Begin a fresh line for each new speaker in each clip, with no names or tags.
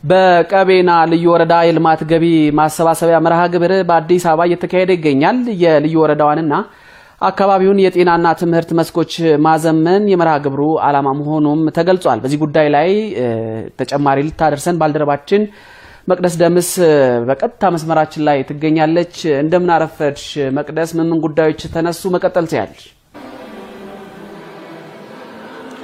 በቀቤና ልዩ ወረዳ የልማት ገቢ ማሰባሰቢያ መርሃ ግብር በአዲስ አበባ እየተካሄደ ይገኛል። የልዩ ወረዳዋንና አካባቢውን የጤናና ትምህርት መስኮች ማዘመን የመርሃ ግብሩ ዓላማ መሆኑም ተገልጿል። በዚህ ጉዳይ ላይ ተጨማሪ ልታደርሰን ባልደረባችን መቅደስ ደምስ በቀጥታ መስመራችን ላይ ትገኛለች። እንደምን አረፈድሽ መቅደስ? ምን ጉዳዮች ተነሱ? መቀጠል ትያለሽ?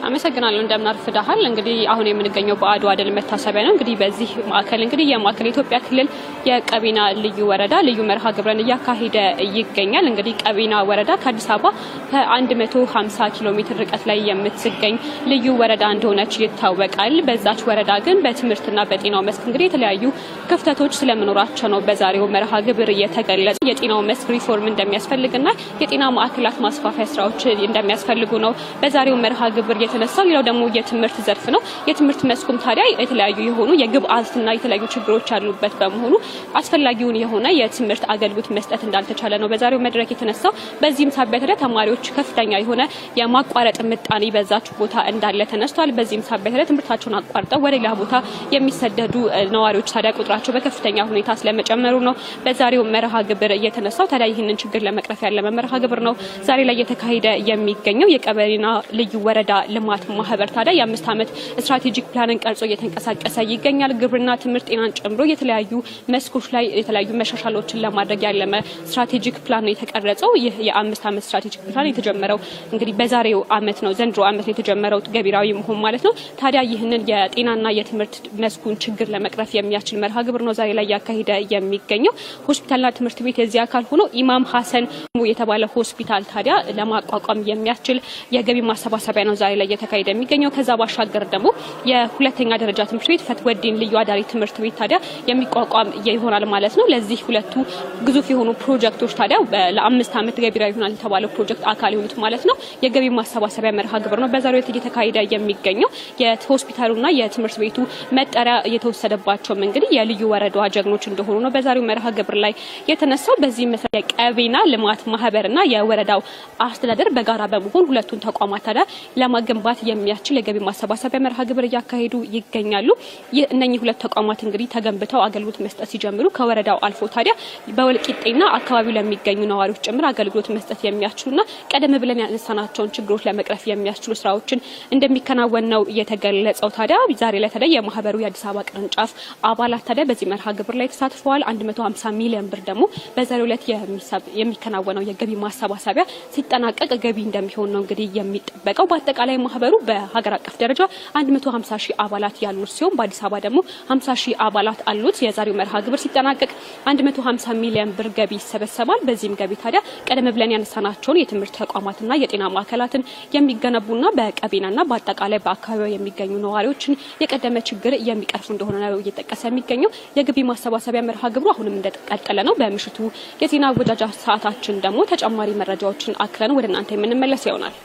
አመሰግናለሁ። እንደምን አርፍዳሃል። እንግዲህ አሁን የምንገኘው በአድዋ ድል መታሰቢያ ነው። እንግዲህ በዚህ ማዕከል እንግዲህ የማዕከል ኢትዮጵያ ክልል የቀቤና ልዩ ወረዳ ልዩ መርሃ ግብርን እያካሄደ ይገኛል። እንግዲህ ቀቤና ወረዳ ከአዲስ አበባ ከ150 ኪሎ ሜትር ርቀት ላይ የምትገኝ ልዩ ወረዳ እንደሆነች ይታወቃል። በዛች ወረዳ ግን በትምህርትና በጤናው መስክ እንግዲህ የተለያዩ ክፍተቶች ስለመኖራቸው ነው በዛሬው መርሃ ግብር የተገለጸ። የጤናው መስክ ሪፎርም እንደሚያስፈልግና የጤና ማዕከላት ማስፋፊያ ስራዎች እንደሚያስፈልጉ ነው በዛሬው መርሃ ግብር የተነሳው። ሌላው ደግሞ የትምህርት ዘርፍ ነው። የትምህርት መስኩም ታዲያ የተለያዩ የሆኑ የግብአትና የተለያዩ ችግሮች ያሉበት በመሆኑ አስፈላጊውን የሆነ የትምህርት አገልግሎት መስጠት እንዳልተቻለ ነው በዛሬው መድረክ የተነሳው። በዚህም ሳቢያ ታዲያ ተማሪዎች ከፍተኛ የሆነ የማቋረጥ ምጣኔ በዛች ቦታ እንዳለ ተነስቷል። በዚህም ሳቢያ ታዲያ ትምህርታቸውን አቋርጠው ወደ ሌላ ቦታ የሚሰደዱ ነዋሪዎች ታዲያ ቁጥራቸው በከፍተኛ ሁኔታ ስለመጨመሩ ነው በዛሬው መርሃ ግብር የተነሳው። ታዲያ ይህንን ችግር ለመቅረፍ ያለመ መርሃ ግብር ነው ዛሬ ላይ የተካሄደ የሚገኘው። የቀቤና ልዩ ወረዳ ልማት ማህበር ታዲያ የ5 ዓመት ስትራቴጂክ ፕላንን ቀርጾ እየተንቀሳቀሰ ይገኛል። ግብርና፣ ትምህርት፣ ጤናን ጨምሮ የተለያዩ መስኮች ላይ የተለያዩ መሻሻሎችን ለማድረግ ያለመ ስትራቴጂክ ፕላን ነው የተቀረጸው። ይህ የ5 ዓመት ስትራቴጂክ ፕላን የተጀመረው እንግዲህ በዛሬው ዓመት ነው፣ ዘንድሮ ዓመት ነው የተጀመረው ገቢራዊ መሆን ማለት ነው። ታዲያ ይህንን የጤናና የትምህርት መስኩን ችግር ለመቅረፍ የሚያስችል መርሃ ግብር ነው ዛሬ ላይ ያካሄደ የሚገኘው። ሆስፒታልና ትምህርት ቤት የዚህ አካል ሆኖ ኢማም ሐሰን የተባለ ሆስፒታል ታዲያ ለማቋቋም የሚያስችል የገቢ ማሰባሰቢያ ነው ዛሬ ላይ የተካሄደ የሚገኘው። ከዛ ባሻገር ደግሞ የሁለተኛ ደረጃ ትምህርት ቤት ፈትወዲን ልዩ አዳሪ ትምህርት ቤት ታዲያ የሚቋቋም ይሆናል ማለት ነው። ለዚህ ሁለቱ ግዙፍ የሆኑ ፕሮጀክቶች ታዲያ ለ5 ዓመት ገቢራዊ ይሆናል የተባለው ፕሮጀክት አካል የሆኑት ማለት ነው የገቢ ማሰባሰቢያ መርሃ ግብር ነው በዛሬው ዕለት እየተካሄደ የሚገኘው። የሆስፒታሉና የትምህርት ቤቱ መጠሪያ የተወሰደባቸው እንግዲህ የልዩ ወረዳዋ ጀግኖች እንደሆኑ ነው በዛሬው መርሃ ግብር ላይ የተነሳው። በዚህ መሰረት የቀቤና ልማት ማህበርና የወረዳው አስተዳደር በጋራ በመሆን ሁለቱን ተቋማት ታዲያ ለማገንባት የሚያስችል የገቢ ማሰባሰቢያ መርሃ ግብር እያካሄዱ ይገኛሉ። እነኚህ ሁለት ተቋማት እንግዲህ ተገንብተው አገልግሎት መስጠት ሲጀምሩ ከወረዳው አልፎ ታዲያ በወልቂጤና አካባቢው ለሚገኙ ነዋሪዎች ጭምር አገልግሎት መስጠት የሚያስችሉና ቀደም ብለን ያነሳናቸውን ችግሮች ለመቅረፍ የሚያስችሉ ስራዎችን እንደሚከናወን ነው የተገለጸው። ታዲያ ዛሬ ላይ ታዲያ የማህበሩ የአዲስ አበባ ቅርንጫፍ አባላት ታዲያ በዚህ መርሃ ግብር ላይ ተሳትፈዋል። 150 ሚሊዮን ብር ደግሞ በዛሬው ዕለት የሚከናወነው የገቢ ማሰባሰቢያ ሲጠናቀቅ ገቢ እንደሚሆን ነው እንግዲህ የሚጠበቀው። በአጠቃላይ ማህበሩ በሀገር አቀፍ ደረጃ 150 ሺህ አባላት ያሉት ሲሆን በአዲስ አበባ ደግሞ 50 ሺህ አባላት አሉት። የዛሬው መርሃ ግብር ሲጠናቀቅ 150 ሚሊዮን ብር ገቢ ይሰበሰባል። በዚህም ገቢ ታዲያ ቀደም ብለን ያነሳናቸውን የትምህርት ተቋማትና የጤና ማዕከላትን የሚገነቡና በቀቤናና በአጠቃላይ በአካባቢው የሚገኙ ነዋሪዎችን የቀደመ ችግር የሚቀርፉ እንደሆነ ነው እየተጠቀሰ የሚገኘው። የገቢ ማሰባሰቢያ መርሃ ግብሩ አሁንም እንደቀጠለ ነው። በምሽቱ የዜና አወጃጃ ሰዓታችን ደግሞ ተጨማሪ መረጃዎችን አክለን ወደ እናንተ የምንመለስ ይሆናል።